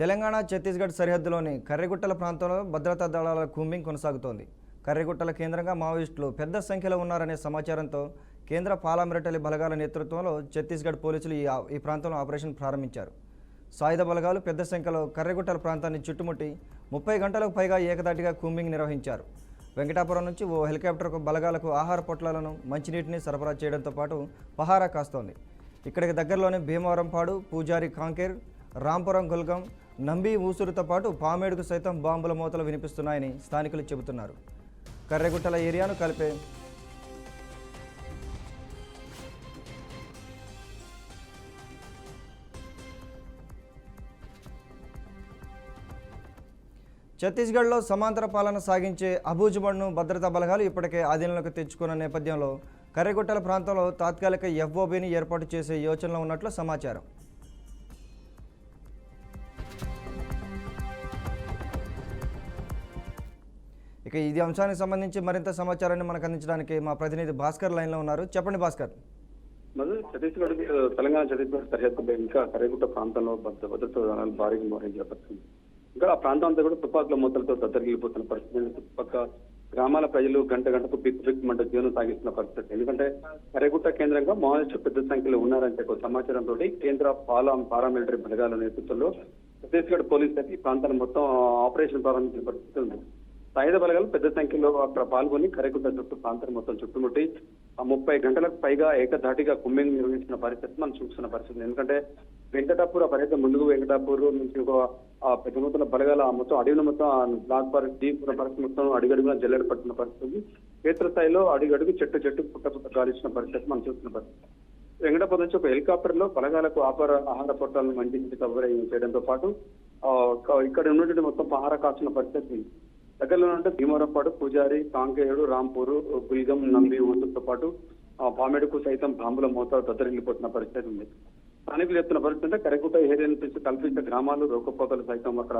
తెలంగాణ ఛత్తీస్గఢ్ సరిహద్దులోని కర్రెగుట్టల ప్రాంతంలో భద్రతా దళాల కూంబింగ్ కొనసాగుతోంది. కర్రెగుట్టల కేంద్రంగా మావోయిస్టులు పెద్ద సంఖ్యలో ఉన్నారనే సమాచారంతో కేంద్ర పారామిలిటరీ బలగాల నేతృత్వంలో ఛత్తీస్గఢ్ పోలీసులు ఈ ప్రాంతంలో ఆపరేషన్ ప్రారంభించారు. సాయుధ బలగాలు పెద్ద సంఖ్యలో కర్రెగుట్టల ప్రాంతాన్ని చుట్టుముట్టి 30 గంటలకు పైగా ఏకదాటిగా కూంబింగ్ నిర్వహించారు. వెంకటాపురం నుంచి ఓ హెలికాప్టర్ బలగాలకు ఆహార పొట్లాలను, మంచినీటిని సరఫరా చేయడంతో పాటు పహారా కాస్తోంది. ఇక్కడికి దగ్గరలోనే భీమవరంపాడు, పూజారి కాంకేర్, రాంపురం గుల్గం, నంబి ఊసురుతో పాటు పామేడుకు సైతం బాంబుల మోతలు వినిపిస్తున్నాయని స్థానికులు చెబుతున్నారు. కర్రెగుట్టల ఏరియాను కలిపే ఛత్తీస్గఢ్లో సమాంతర పాలన సాగించే అబూజ్మడ్ను భద్రతా బలగాలు ఇప్పటికే ఆధీనంలోకి తెచ్చుకున్న నేపథ్యంలో కర్రెగుట్టల ప్రాంతంలో తాత్కాలిక ఎఫ్ఓబీని ఏర్పాటు చేసే యోచనలో ఉన్నట్లు సమాచారం. ఇక ఇది అంశానికి సంబంధించి మరింత సమాచారాన్ని మనకు అందించడానికి మా ప్రతినిధి భాస్కర్ లైన్లో ఉన్నారు. చెప్పండి భాస్కర్. ఛత్తీస్గఢ్ తెలంగాణ ఛత్తీస్గఢ్ సరిహద్దులో ఇంకా కర్రెగుట్ట ప్రాంతంలో భద్రతా దళాలు భారీగా మోహరించే చేపడుతుంది. ఇంకా ఆ ప్రాంతం అంతా కూడా తుపాకుల మూతలతో దద్దరిల్లిపోతున్న పరిస్థితి. చుట్టుపక్కల గ్రామాల ప్రజలు గంటకు బిక్కుమంట జీవనం సాగిస్తున్న పరిస్థితి. ఎందుకంటే కర్రెగుట్ట కేంద్రంగా మావోయిస్టులు పెద్ద సంఖ్యలో ఉన్నారని ఒక సమాచారంతో కేంద్ర పారామిలిటరీ బలగాల నేతృత్వంలో ఛత్తీస్గఢ్ పోలీసులు ఈ ప్రాంతాన్ని మొత్తం ఆపరేషన్ ప్రారంభించిన పరిస్థితి ఉంది. సాయుధ బలగాలు పెద్ద సంఖ్యలో అక్కడ పాల్గొని కర్రెగుట్ట ప్రాంతాన్ని మొత్తం చుట్టుముట్టి 30 గంటలకు పైగా ఏకధాటిగా కూంబింగ్ నిర్వహించిన పరిస్థితి మనం చూస్తున్న పరిస్థితి. ఎందుకంటే వెంకటాపూర్ పరిగెత్త ముందుకు వెంకటాపూర్ నుంచి ఒక పెద్ద మొత్తం బలగాల మొత్తం అడవిని మొత్తం బ్లాక్ ఫారెస్ట్ డీప్ పరిస్థితి మొత్తం అడుగడుగున జల్లెడ పట్టిన పరిస్థితి. క్షేత్రస్థాయిలో అడుగడుగు చెట్టు పుట్ట గాలించిన పరిస్థితి మనం చూస్తున్న పరిస్థితి. వెంకటాపూర్ నుంచి ఒక హెలికాప్టర్ లో బలగాలకు ఆహార పొట్టాలను మండించి కవర్ చేయడంతో పాటు ఇక్కడ ఉన్నటువంటి మొత్తం పహారా కాల్చిన పరిస్థితి. దగ్గరలో ఉంటే భీమవరంపాడు, పూజారి, కాంకేయుడు, రాంపూరు, గుల్గం, నంబి ఊసుతో పాటు పామేడుకు సైతం బాంబుల మోతాదు దద్దరిల్లిపోతున్న పరిస్థితి ఉంది. స్థానికులు చెప్తున్న పరిస్థితి అంటే కర్రెగుట్ట ఏరియా నుంచి కల్పించిన గ్రామాలు, రోకపోతలు సైతం అక్కడ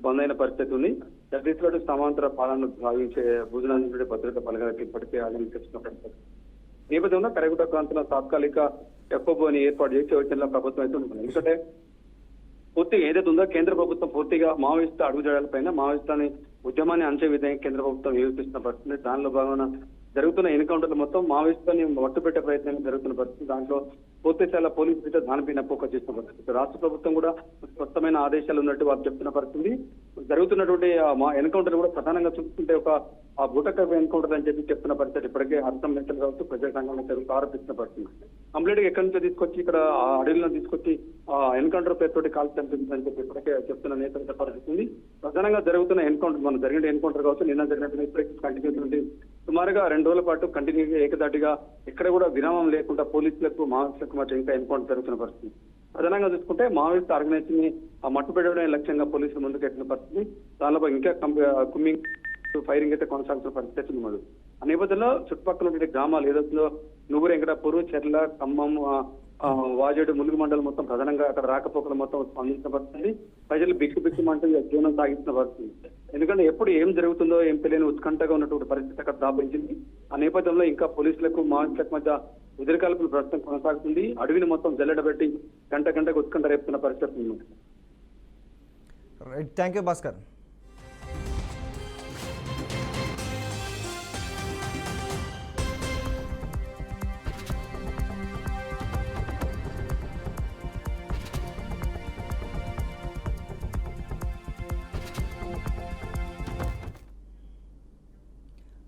బంద్ అయిన పరిస్థితి ఉంది. ఛత్తీస్గఢ్ సమాంతర పాలనను భావించే భుజనాంధ్రుడి భద్రతా బలగాలకు ఇప్పటికే ఆదాయం తెచ్చిన పరిస్థితి. నేపథ్యంలో కర్రెగుట్ట ప్రాంతంలో తాత్కాలిక ఎఫ్ఓబీని ఏర్పాటు చేసి యోచనలో ప్రభుత్వం అయితే ఉంటుంది. ఎందుకంటే పూర్తిగా ఏదైతే ఉందో కేంద్ర ప్రభుత్వం పూర్తిగా మావోయిస్టు అడుగుజాడలపైన మావోయిస్టులని ఉద్యమాన్ని అంచే విధంగా కేంద్ర ప్రభుత్వం ఏర్పిస్తున్న పరిస్థితి. దానిలో భాగంగా జరుగుతున్న ఎన్కౌంటర్లు మొత్తం మావోయిస్టులని మట్టుపెట్టే ప్రయత్నం జరుగుతున్న పరిస్థితి. దాంట్లో పూర్తి స్థాయిలో పోలీసులు దానిపైన ఫోకస్ చేసిన పరిస్థితి. రాష్ట్ర ప్రభుత్వం కూడా స్పష్టమైన ఆదేశాలు ఉన్నట్టు వారు చెప్తున్న పరిస్థితి. జరుగుతున్నటువంటి ఎన్కౌంటర్ కూడా ప్రధానంగా చూసుకుంటే ఒక బూటక ఎన్కౌంటర్ అని చెప్పి చెప్తున్న పరిస్థితి. ఇప్పటికే అర్థం నేతలు కావచ్చు, ప్రజా సంఘాలు ఆరోపిస్తున్న పరిస్థితి. కంప్లీట్ గా ఎక్కడి నుంచో తీసుకొచ్చి ఇక్కడ అడవిలో తీసుకొచ్చి ఎన్కౌంటర్ పేరుతోటి కాల్చి చంపిందని చెప్పి ఇప్పటికే చెప్తున్న నేతలు పరిస్థితి. ప్రధానంగా జరుగుతున్న ఎన్కౌంటర్, మనం జరిగిన ఎన్కౌంటర్ కావచ్చు, నిన్న జరిగినటువంటి ఇప్పటికీ కంటిన్యూ సుమారుగా 2 రోజుల పాటు కంటిన్యూగా ఏకదాటిగా ఎక్కడ కూడా విరామం లేకుండా పోలీసులకు, మావోయిస్టులకు మధ్య ఇంకా ఎన్కౌంటర్ జరుగుతున్న పరిస్థితి. ప్రధానంగా చూసుకుంటే మావోయిస్ట్ ఆర్గనైజేషన్ ని మట్టుపెట్టడమే లక్ష్యంగా పోలీసులు ముందుకెట్టిన పరిస్థితి. దానిలో ఇంకా కుమ్మింగ్, ఫైరింగ్ అయితే కొనసాగుతున్న పరిస్థితి ఉంది. ఆ నేపథ్యంలో చుట్టుపక్కల ఉండే గ్రామాలు ఏదైతుందో నువ్వు, వెంకటాపూర్, చెర్ల, ఖమ్మం, వాజేడు, ములుగు మండలం మొత్తం ప్రధానంగా అక్కడ రాకపోకలు మొత్తం స్పందించిన పరిస్థితి. ప్రజలు బిక్కుమంటూ జీవనం సాగిస్తున్న పరిస్థితి. ఎందుకంటే ఎప్పుడు ఏం జరుగుతుందో ఏం తెలియని ఉత్కంఠగా ఉన్నటువంటి పరిస్థితి అక్కడ దాపించింది. ఆ నేపథ్యంలో ఇంకా పోలీసులకు, మావోయిస్టులకు మధ్య ఉదిరికాల్పులు ప్రస్తుతం కొనసాగుతుంది. అడవిని మొత్తం జల్లెడబెట్టి గంటకు ఉత్కంఠ రేపుతున్న పరిస్థితి ఉంది. Thank you Bhaskar.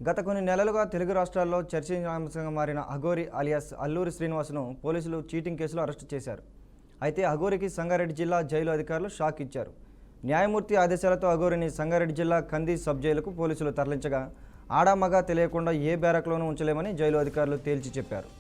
గత కొన్ని నెలలుగా తెలుగు రాష్ట్రాల్లో చర్చనీయాంశంగా మారిన అఘోరి అలియాస్ అల్లూరి శ్రీనివాస్ను పోలీసులు చీటింగ్ కేసులో అరెస్టు చేశారు. అయితే అఘోరికి సంగారెడ్డి జిల్లా జైలు అధికారులు షాక్ ఇచ్చారు. న్యాయమూర్తి ఆదేశాలతో అఘోరిని సంగారెడ్డి జిల్లా కంది సబ్ జైలుకు పోలీసులు తరలించగా ఆడామగా తెలియకుండా ఏ బ్యారక్లోనూ ఉంచలేమని జైలు అధికారులు తేల్చి చెప్పారు.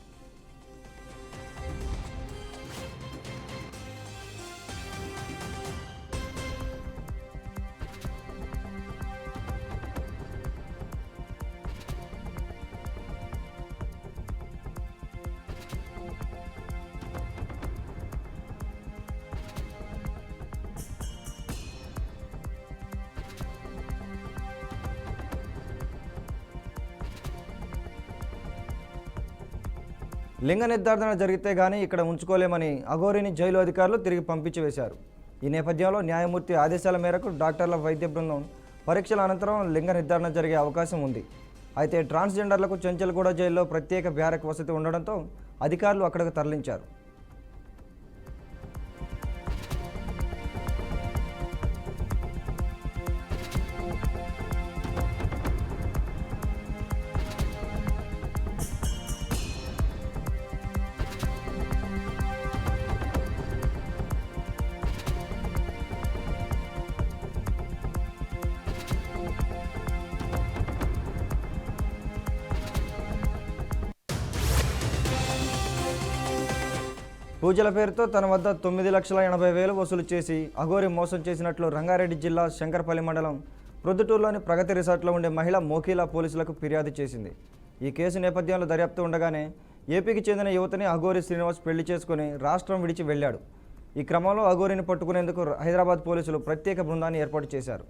లింగ నిర్ధారణ జరిగితే గానీ ఇక్కడ ఉంచుకోలేమని అఘోరిని జైలు అధికారులు తిరిగి పంపించి వేశారు. ఈ నేపథ్యంలో న్యాయమూర్తి ఆదేశాల మేరకు డాక్టర్ల వైద్య బృందం పరీక్షల అనంతరం లింగ నిర్ధారణ జరిగే అవకాశం ఉంది. అయితే ట్రాన్స్జెండర్లకు చెంచల్గూడ జైల్లో ప్రత్యేక బ్యారక్ వసతి ఉండడంతో అధికారులు అక్కడికి తరలించారు. పూజల పేరుతో తన వద్ద 9,80,000 వసూలు చేసి అఘోరి మోసం చేసినట్లు రంగారెడ్డి జిల్లా శంకరపల్లి మండలం ప్రొద్దుటూరులోని ప్రగతి రిసార్ట్లో ఉండే మహిళ మోకీలా పోలీసులకు ఫిర్యాదు చేసింది. ఈ కేసు నేపథ్యంలో దర్యాప్తు ఉండగానే ఏపీకి చెందిన యువతిని అఘోరి శ్రీనివాస్ పెళ్లి చేసుకుని రాష్ట్రం విడిచి వెళ్లాడు. ఈ క్రమంలో అఘోరిని పట్టుకునేందుకు హైదరాబాద్ పోలీసులు ప్రత్యేక బృందాన్ని ఏర్పాటు చేశారు.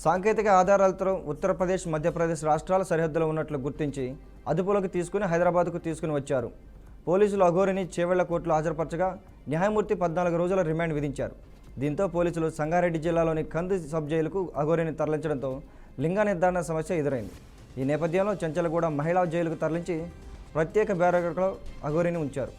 సాంకేతిక ఆధారాలతో ఉత్తరప్రదేశ్, మధ్యప్రదేశ్ రాష్ట్రాల సరిహద్దులో ఉన్నట్లు గుర్తించి అదుపులోకి తీసుకుని హైదరాబాద్కు తీసుకుని వచ్చారు. పోలీసులు అఘోరిని చేవెళ్ల కోర్టులో హాజరుపరచగా న్యాయమూర్తి 14 రోజుల రిమాండ్ విధించారు. దీంతో పోలీసులు సంగారెడ్డి జిల్లాలోని కంది సబ్ జైలుకు అఘోరిని తరలించడంతో లింగ నిర్ధారణ సమస్య ఎదురైంది. ఈ నేపథ్యంలో చెంచల్గూడ మహిళా జైలుకు తరలించి ప్రత్యేక బ్యారక్లో అఘోరిని ఉంచారు.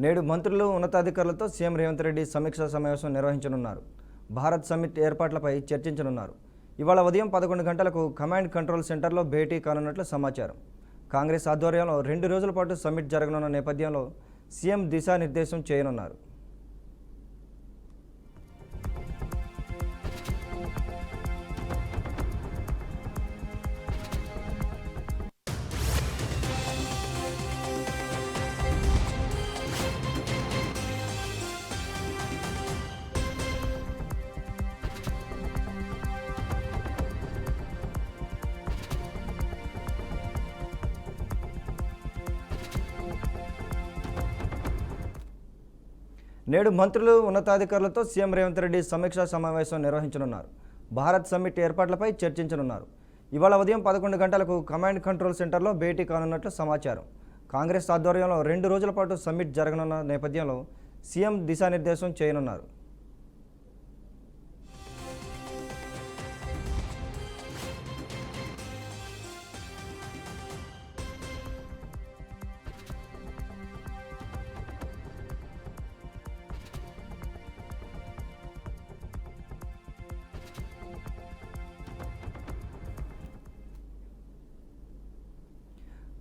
నేడు మంత్రులు, ఉన్నతాధికారులతో సీఎం రేవంత్ రెడ్డి సమీక్షా సమావేశం నిర్వహించనున్నారు. భారత్ సమ్మిట్ ఏర్పాట్లపై చర్చించనున్నారు. ఇవాళ ఉదయం 11 గంటలకు కమాండ్ కంట్రోల్ సెంటర్లో భేటీ కానున్నట్లు సమాచారం. కాంగ్రెస్ ఆధ్వర్యంలో 2 రోజుల పాటు సమ్మిట్ జరగనున్న నేపథ్యంలో సీఎం దిశానిర్దేశం చేయనున్నారు. నేడు మంత్రులు, ఉన్నతాధికారులతో సీఎం రేవంత్ రెడ్డి సమీక్షా సమావేశం నిర్వహించనున్నారు. భారత్ సమ్మిట్ ఏర్పాట్లపై చర్చించనున్నారు. ఇవాళ ఉదయం 11 గంటలకు కమాండ్ కంట్రోల్ సెంటర్లో భేటీ కానున్నట్లు సమాచారం. కాంగ్రెస్ ఆధ్వర్యంలో 2 రోజుల పాటు సమ్మిట్ జరగనున్న నేపథ్యంలో సీఎం దిశానిర్దేశం చేయనున్నారు.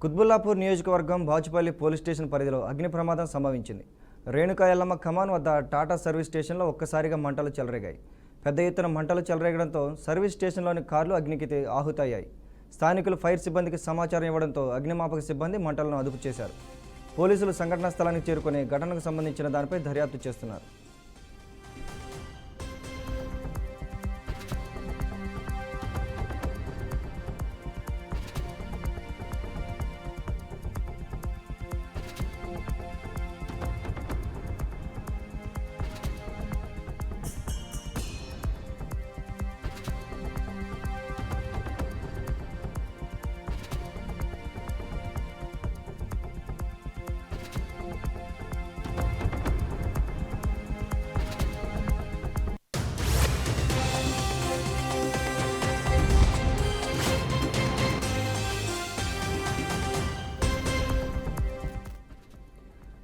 కుత్బుల్లాపూర్ నియోజకవర్గం బాచుపల్లి పోలీస్ స్టేషన్ పరిధిలో అగ్ని ప్రమాదం సంభవించింది. రేణుకా ఎల్లమ్మ కమాన్ వద్ద టాటా సర్వీస్ స్టేషన్లో ఒక్కసారిగా మంటలు చెలరేగాయి. పెద్ద ఎత్తున మంటలు చెలరేగడంతో సర్వీస్ స్టేషన్లోని కార్లు అగ్నికి ఆహుతయ్యాయి. స్థానికులు ఫైర్ సిబ్బందికి సమాచారం ఇవ్వడంతో అగ్నిమాపక సిబ్బంది మంటలను అదుపు చేశారు. పోలీసులు సంఘటనా స్థలానికి చేరుకుని ఘటనకు సంబంధించిన దానిపై దర్యాప్తు చేస్తున్నారు.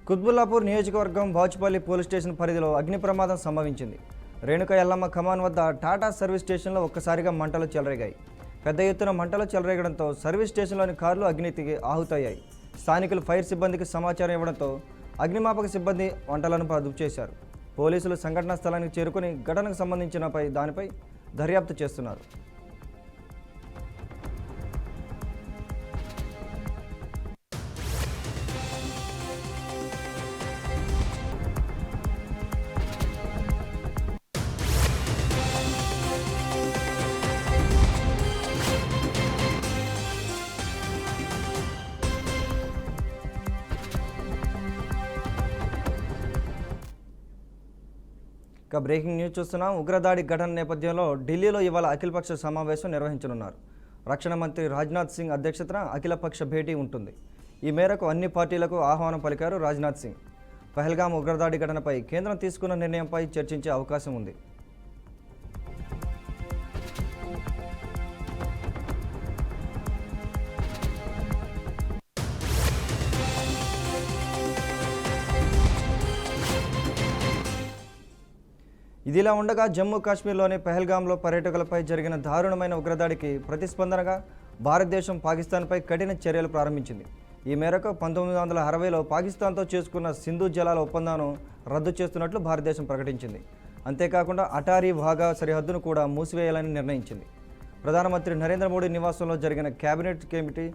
కుత్బుల్లాపూర్ నియోజకవర్గం బాచుపల్లి పోలీస్ స్టేషన్ పరిధిలో అగ్ని ప్రమాదం సంభవించింది. రేణుక ఎల్లమ్మ కమాన్ వద్ద టాటా సర్వీస్ స్టేషన్లో ఒక్కసారిగా మంటలు చెలరేగాయి. పెద్ద ఎత్తున మంటలు చెలరేగడంతో సర్వీస్ స్టేషన్లోని కార్లు అగ్నికి ఆహుతయ్యాయి. స్థానికులు ఫైర్ సిబ్బందికి సమాచారం ఇవ్వడంతో అగ్నిమాపక సిబ్బంది మంటలను అదుపు చేశారు. పోలీసులు సంఘటనా స్థలానికి చేరుకుని ఘటనకు సంబంధించిన దానిపై దర్యాప్తు చేస్తున్నారు. ఇక బ్రేకింగ్ న్యూస్ చూస్తున్నాం. ఉగ్రదాడి ఘటన నేపథ్యంలో ఢిల్లీలో ఇవాళ అఖిలపక్ష సమావేశం నిర్వహించనున్నారు. రక్షణ మంత్రి రాజ్నాథ్ సింగ్ అధ్యక్షతన అఖిలపక్ష భేటీ ఉంటుంది. ఈ మేరకు అన్ని పార్టీలకు ఆహ్వానం పలికారు రాజ్నాథ్ సింగ్. పహల్గామ్ ఉగ్రదాడి ఘటనపై కేంద్రం తీసుకున్న నిర్ణయంపై చర్చించే అవకాశం ఉంది. ఇదిలా ఉండగా జమ్మూ కాశ్మీర్లోని పహల్గామ్లో పర్యాటకులపై జరిగిన దారుణమైన ఉగ్రదాడికి ప్రతిస్పందనగా భారతదేశం పాకిస్తాన్పై కఠిన చర్యలు ప్రారంభించింది. ఈ మేరకు 1960లో పాకిస్తాన్తో చేసుకున్న సింధు జలాల ఒప్పందాన్ని రద్దు చేస్తున్నట్లు భారతదేశం ప్రకటించింది. అంతేకాకుండా అటారీ వాఘా సరిహద్దును కూడా మూసివేయాలని నిర్ణయించింది. ప్రధానమంత్రి నరేంద్ర మోడీ నివాసంలో జరిగిన కేబినెట్ కమిటీ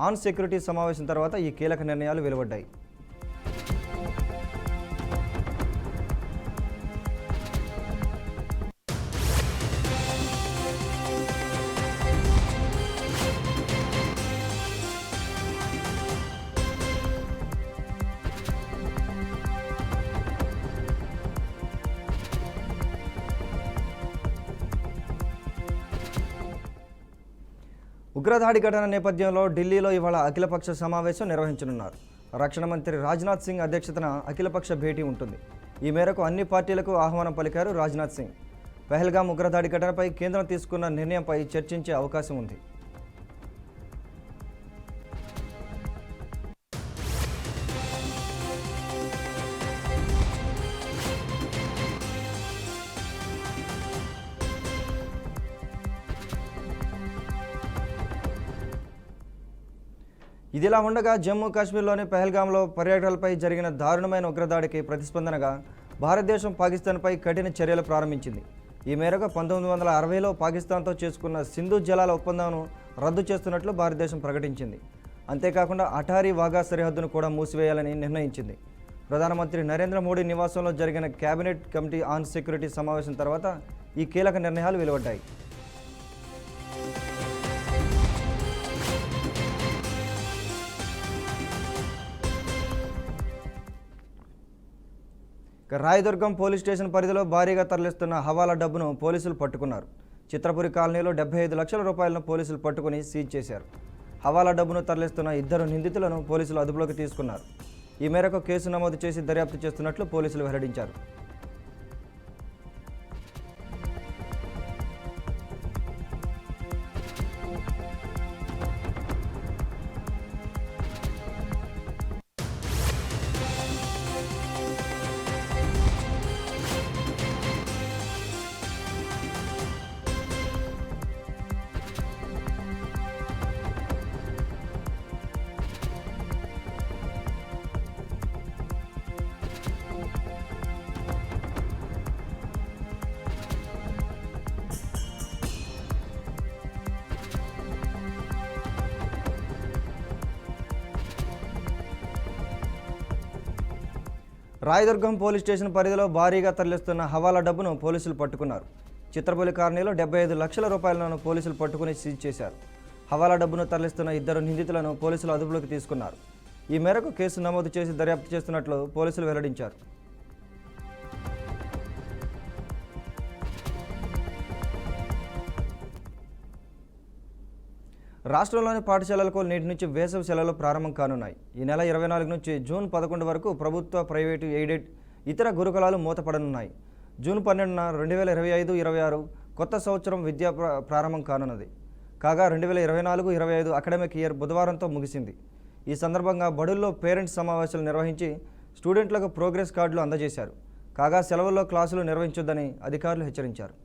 ఆన్ సెక్యూరిటీ సమావేశం తర్వాత ఈ కీలక నిర్ణయాలు వెలువడ్డాయి. ఉగ్రదాడి ఘటన నేపథ్యంలో ఢిల్లీలో ఇవాళ అఖిలపక్ష సమావేశం నిర్వహించనున్నారు. రక్షణ మంత్రి రాజ్నాథ్ సింగ్ అధ్యక్షతన అఖిలపక్ష భేటీ ఉంటుంది. ఈ మేరకు అన్ని పార్టీలకు ఆహ్వానం పలికారు రాజ్నాథ్ సింగ్. పహల్గామ్ ఉగ్రదాడి ఘటనపై కేంద్రం తీసుకున్న నిర్ణయంపై చర్చించే అవకాశం ఉంది. ఇదిలా ఉండగా జమ్మూ కాశ్మీర్లోని పహల్గామ్లో పర్యాటకులపై జరిగిన దారుణమైన ఉగ్రదాడికి ప్రతిస్పందనగా భారతదేశం పాకిస్తాన్పై కఠిన చర్యలు ప్రారంభించింది. ఈ మేరకు 1960లో పాకిస్తాన్తో చేసుకున్న సింధు జలాల ఒప్పందాన్ని రద్దు చేస్తున్నట్లు భారతదేశం ప్రకటించింది. అంతేకాకుండా అటారీ వాఘా సరిహద్దును కూడా మూసివేయాలని నిర్ణయించింది. ప్రధానమంత్రి నరేంద్ర మోడీ నివాసంలో జరిగిన కేబినెట్ కమిటీ ఆన్ సెక్యూరిటీ సమావేశం తర్వాత ఈ కీలక నిర్ణయాలు వెలువడ్డాయి. రాయదుర్గం పోలీస్ స్టేషన్ పరిధిలో భారీగా తరలిస్తున్న హవాలా డబ్బును పోలీసులు పట్టుకున్నారు. చిత్రపురి కాలనీలో 75 లక్షల రూపాయలను పోలీసులు పట్టుకుని సీజ్ చేశారు. హవాలా డబ్బును తరలిస్తున్న 2 నిందితులను పోలీసులు అదుపులోకి తీసుకున్నారు. ఈ మేరకు కేసు నమోదు చేసి దర్యాప్తు చేస్తున్నట్లు పోలీసులు వెల్లడించారు. రాయదుర్గం పోలీస్ స్టేషన్ పరిధిలో భారీగా తరలిస్తున్న హవాలా డబ్బును పోలీసులు పట్టుకున్నారు. చిత్రపురి కాలనీలో 75 లక్షల రూపాయలను పోలీసులు పట్టుకుని సీజ్ చేశారు. హవాలా డబ్బును తరలిస్తున్న 2 నిందితులను పోలీసులు అదుపులోకి తీసుకున్నారు. ఈ మేరకు కేసు నమోదు చేసి దర్యాప్తు చేస్తున్నట్లు పోలీసులు వెల్లడించారు. రాష్ట్రంలోని పాఠశాలలకు నేటి నుంచి వేసవి సెలవులు ప్రారంభం కానున్నాయి. ఈ నెల 24 నుంచి జూన్ 11 వరకు ప్రభుత్వ, ప్రైవేటు, ఎయిడెడ్, ఇతర గురుకులాలు మూతపడనున్నాయి. జూన్ 12న 2025-26 కొత్త సంవత్సరం విద్యా ప్రారంభం కానున్నది. కాగా 2024-25 అకాడమిక్ ఇయర్ బుధవారంతో ముగిసింది. ఈ సందర్భంగా బడుల్లో పేరెంట్స్ సమావేశాలు నిర్వహించి స్టూడెంట్లకు ప్రోగ్రెస్ కార్డులు అందజేశారు. కాగా సెలవుల్లో క్లాసులు నిర్వహించొద్దని అధికారులు హెచ్చరించారు.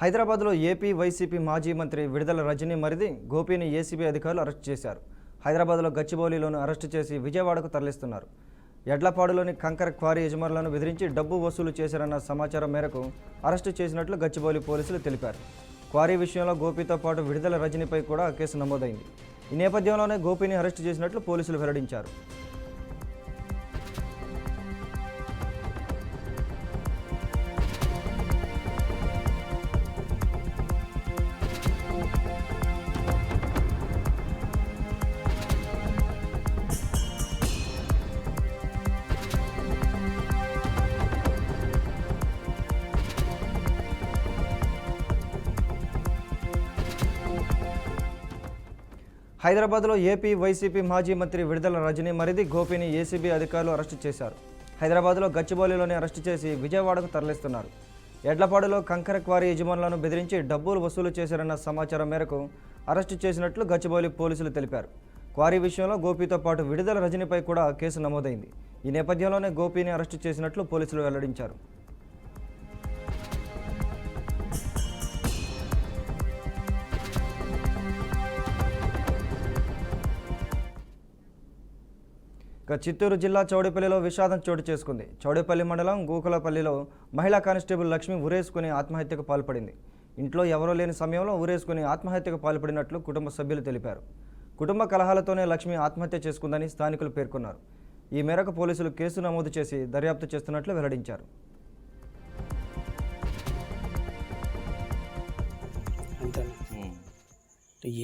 హైదరాబాద్లో ఏపీ వైసీపీ మాజీ మంత్రి విడుదల రజనీ మరిది గోపిని ఏసీబీ అధికారులు అరెస్టు చేశారు. హైదరాబాద్లో గచ్చిబౌలిలోను అరెస్టు చేసి విజయవాడకు తరలిస్తున్నారు. ఎడ్లపాడులోని కంకర క్వారీ యజమానులను బెదిరించి డబ్బు వసూలు చేశారన్న సమాచారం మేరకు అరెస్టు చేసినట్లు గచ్చిబౌలి పోలీసులు తెలిపారు. క్వారీ విషయంలో గోపితో పాటు విడుదల రజనీపై కూడా కేసు నమోదైంది. ఈ నేపథ్యంలోనే గోపిని అరెస్టు చేసినట్లు పోలీసులు వెల్లడించారు. హైదరాబాద్లో ఏపీ వైసీపీ మాజీ మంత్రి విడుదల రజనీ మరిది గోపిని ఏసీబీ అధికారులు అరెస్టు చేశారు. హైదరాబాద్లో గచ్చిబౌలిలోని అరెస్టు చేసి విజయవాడకు తరలిస్తున్నారు. ఎడ్లపాడులో కంకర క్వారీ యజమానులను బెదిరించి డబ్బులు వసూలు చేశారన్న సమాచారం మేరకు అరెస్టు చేసినట్లు గచ్చిబౌలి పోలీసులు తెలిపారు. క్వారీ విషయంలో గోపితో పాటు విడుదల రజనీపై కూడా కేసు నమోదైంది. ఈ నేపథ్యంలోనే గోపిని అరెస్టు చేసినట్లు పోలీసులు వెల్లడించారు. చిత్తూరు జిల్లా చౌడేపల్లిలో విషాదం చోటు చేసుకుంది. చౌడేపల్లి మండలం గోకులపల్లిలో మహిళా కానిస్టేబుల్ లక్ష్మి ఊరేసుకుని ఆత్మహత్యకు పాల్పడింది. ఇంట్లో ఎవరూ లేని సమయంలో ఊరేసుకుని ఆత్మహత్యకు పాల్పడినట్లు కుటుంబ సభ్యులు తెలిపారు. కుటుంబ కలహాలతోనే లక్ష్మి ఆత్మహత్య చేసుకుందని స్థానికులు పేర్కొన్నారు. ఈ మేరకు పోలీసులు కేసు నమోదు చేసి దర్యాప్తు చేస్తున్నట్లు వెల్లడించారు.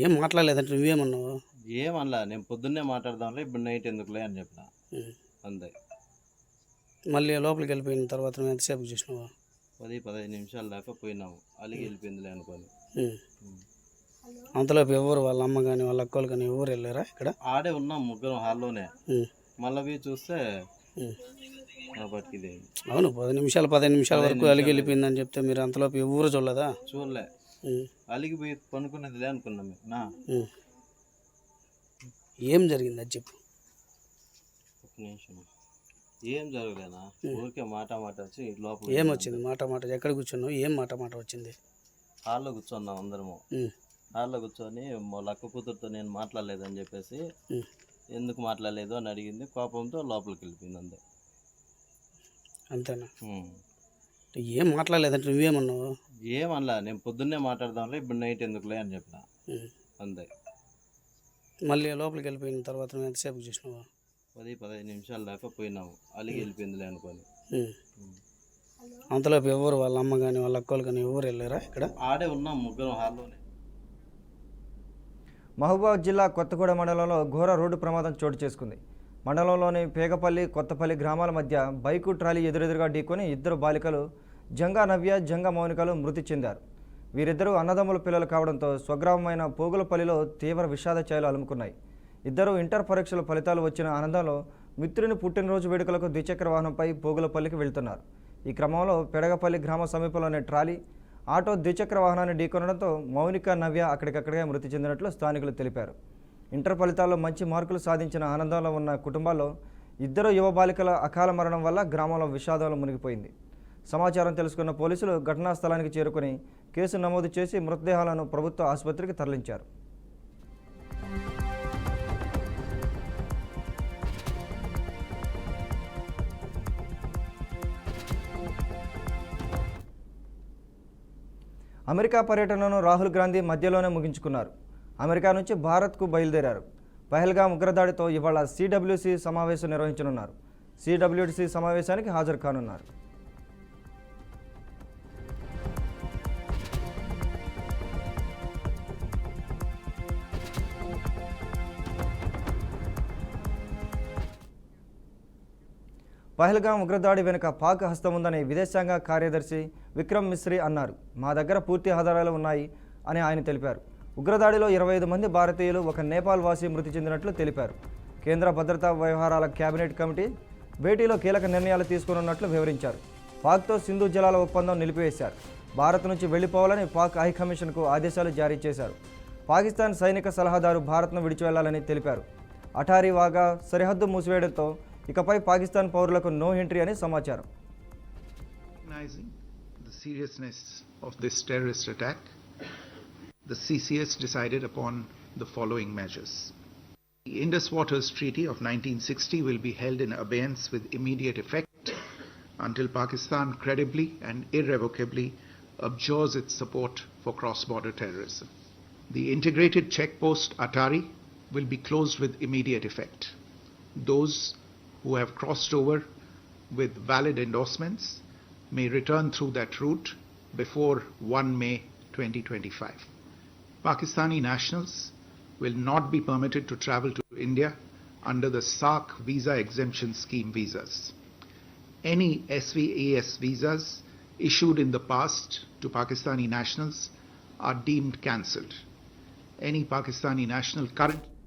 ఏం మాట్లాడలేదంటే నువ్వేమన్నావు? ఏమనలా, నేను పొద్దున్నే మాట్లాడదాంలే, ఇప్పుడు నైట్ ఎందుకులే అని చెప్పిన అంతే. మళ్ళీ లోపలికి వెళ్ళిపోయిన తర్వాత నువ్వు ఎంతసేపు చూసినావా? 10-15 నిమిషాలు దాకా పోయినాము, అలిగి వెళ్ళిపోయిందిలే అనుకోని. అంతలోపు ఎవరు వాళ్ళ అమ్మ కానీ వాళ్ళ అక్కలు కానీ ఎవరు వెళ్ళారా? ఇక్కడ ఆడే ఉన్నాం ముగ్గురం హాల్లోనే. మళ్ళీ పోయి చూస్తే బతికిదే. అవును, 15 నిమిషాల వరకు అలిగి వెళ్ళిపోయిందని చెప్తే మీరు అంతలోపు ఎవరు చూడలేదా? చూడలే, అలిగిపోయి పనుకునేదిలే అనుకున్నాం. ఏం జరిగింది అది చెప్పు. ఒక నిమిషం, ఏం జరగలేనా, ఊరికే మాట వచ్చి లోపల. ఏం వచ్చింది మాట? ఎక్కడ కూర్చున్నావు? ఏం మాట వచ్చింది? హాల్లో కూర్చున్నాం అందరము. హాల్లో కూర్చొని వాళ్ళ అక్క కూతురుతో నేను మాట్లాడలేదని చెప్పేసి ఎందుకు మాట్లాడలేదు అని అడిగింది. కోపంతో లోపలికి వెళ్ళిపోయింది అంతే. అంతేనా? ఏం మాట్లాడలేదంటే నువ్వేమన్నావు? ఏమనలా, నేను పొద్దున్నే మాట్లాడదాంలే, ఇప్పుడు నైట్ ఎందుకులే అని చెప్పిన అంతే. మళ్ళీ లోపలికి వెళ్ళిపోయిన తర్వాత నువ్వు ఎంతసేపు చూసినావా? 10-15 నిమిషాల దాకా పోయినాము, అలిగి వెళ్ళిపోయిందిలే అనుకోని. అంతలోపు ఎవరు వాళ్ళ అమ్మ కానీ వాళ్ళ అక్కలు కానీ ఎవరు వెళ్ళారా? ఇక్కడ ఆడే ఉన్నాం ముగ్గురం హాల్లోనే. మహబూబాబాద్ జిల్లా కొత్తగూడ మండలంలో ఘోర రోడ్డు ప్రమాదం చోటు చేసుకుంది. మండలంలోని పేగపల్లి, కొత్తపల్లి గ్రామాల మధ్య బైకు ట్రాలీ ఎదురెదురుగా ఢీకొని ఇద్దరు బాలికలు జంగా నవ్య, జంగా మౌనికలు మృతి చెందారు. వీరిద్దరూ అన్నదమ్ముల పిల్లలు కావడంతో స్వగ్రామమైన పోగులపల్లిలో తీవ్ర విషాద ఛాయలు అలుముకున్నాయి. ఇద్దరు ఇంటర్ పరీక్షల ఫలితాలు వచ్చిన ఆనందంలో మిత్రుని పుట్టినరోజు వేడుకలకు ద్విచక్ర వాహనంపై పోగులపల్లికి వెళ్తున్నారు. ఈ క్రమంలో పెడగపల్లి గ్రామ సమీపంలోని ట్రాలీ ఆటో ద్విచక్ర వాహనాన్ని ఢీకొనడంతో మౌనిక, నవ్య అక్కడికక్కడే మృతి చెందినట్లు స్థానికులు తెలిపారు. ఇంటర్ ఫలితాల్లో మంచి మార్కులు సాధించిన ఆనందంలో ఉన్న కుటుంబాల్లో ఇద్దరు యువ బాలికల అకాల మరణం వల్ల గ్రామంలో విషాదంలో మునిగిపోయింది. సమాచారం తెలుసుకున్న పోలీసులు ఘటనా స్థలానికి చేరుకుని కేసు నమోదు చేసి మృతదేహాలను ప్రభుత్వ ఆసుపత్రికి తరలించారు. అమెరికా పర్యటనను రాహుల్ గాంధీ మధ్యలోనే ముగించుకున్నారు. అమెరికా నుంచి భారత్కు బయలుదేరారు. పహల్గామ్ ఉగ్రదాడితో ఇవాళ సిడబ్ల్యూసి సమావేశం నిర్వహించనున్నారు. సిడబ్ల్యూసి సమావేశానికి హాజరు కానున్నారు. పహల్గామ్ ఉగ్రదాడి వెనుక పాక్ హస్తం ఉందని విదేశాంగ కార్యదర్శి విక్రమ్ మిశ్రీ అన్నారు. మా దగ్గర పూర్తి ఆధారాలు ఉన్నాయి అని ఆయన తెలిపారు. ఉగ్రదాడిలో 25 మంది భారతీయులు ఒక నేపాల్ వాసి మృతి చెందినట్లు తెలిపారు. కేంద్ర భద్రతా వ్యవహారాల కేబినెట్ కమిటీ భేటీలో కీలక నిర్ణయాలు తీసుకున్నట్లు వివరించారు. పాక్తో సింధు జలాల ఒప్పందం నిలిపివేశారు. భారత్ నుంచి వెళ్లిపోవాలని పాక్ హైకమిషన్కు ఆదేశాలు జారీ చేశారు. పాకిస్తాన్ సైనిక సలహాదారు భారత్ను విడిచి వెళ్లాలని తెలిపారు. అటారీ వాగా సరిహద్దు మూసివేయడంతో ఇకపై పాకిస్తాన్ పౌరులకు నో ఎంట్రీ అని సమాచారం. Recognizing the seriousness of this terrorist attack, the CCS decided upon the following measures. The Indus Waters Treaty of 1960 will be held in abeyance with immediate effect until Pakistan credibly and irrevocably abjures its support for cross-border terrorism. The integrated checkpost Atari will be closed with immediate effect. Those who have crossed over with valid endorsements may return through that route before 1 May 2025. Pakistani nationals will not be permitted to travel to India under the SARC visa exemption scheme visas. Any SVAS visas issued in the past to Pakistani nationals are deemed cancelled. Any Pakistani national currently